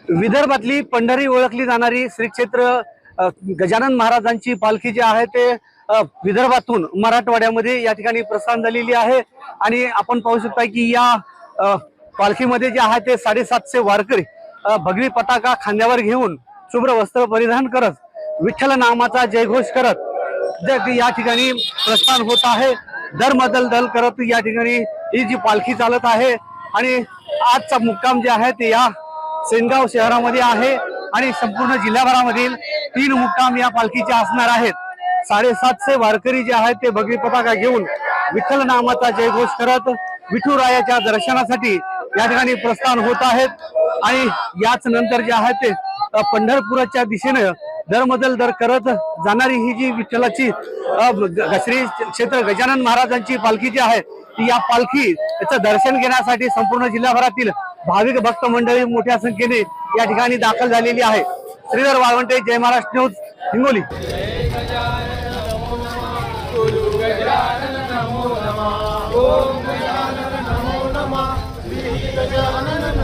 विदर्भातली पंढरी ओळखली जाणारी श्री क्षेत्र गजानन महाराजांची पालखी जी आहे ते विदर्भातून मराठवाड्यामध्ये या ठिकाणी प्रस्थान झालेली आहे। आणि आपण पाहू शकता की या पालखीमध्ये जे आहे ते 750 वारकरी भगवी पताका खांद्यावर घेऊन शुभ्र वस्त्र परिधान करत विठ्ठल नामाचा जयघोष करत या ठिकाणी प्रस्थान होत आहे। दल करत या ठिकाणी ही जी पालखी चालत आहे आणि आजचा मुक्काम जे आहे ते या सेनगाव शहरामध्ये आहे आणि संपूर्ण जिल्हाभरामधील 3 मुक्काम या पालखीचे असणार आहेत। 750 वारकरी जे आहेत ते भगवी पताका घेऊन विठ्ठल नामाचा जयघोष करत विठुरायाच्या दर्शनासाठी या ठिकाणी प्रस्थान होत आहेत। आणि याच नंतर जे आहे ते पंढरपुराच्या दिशेने दर करत जाणारी ही जी विठ्ठलाची श्री क्षेत्र गजानन महाराजांची पालखी जी आहे ती या पालखी याचं दर्शन घेण्यासाठी संपूर्ण जिल्हाभरातील भाविक भक्त मंडळी मोठ्या संख्येने या ठिकाणी दाखल झालेली आहे। श्रीधर वाळवंटे, जय महाराष्ट्र न्यूज, हिंगोली। ओम गजानन नमो नमः, श्री गजानन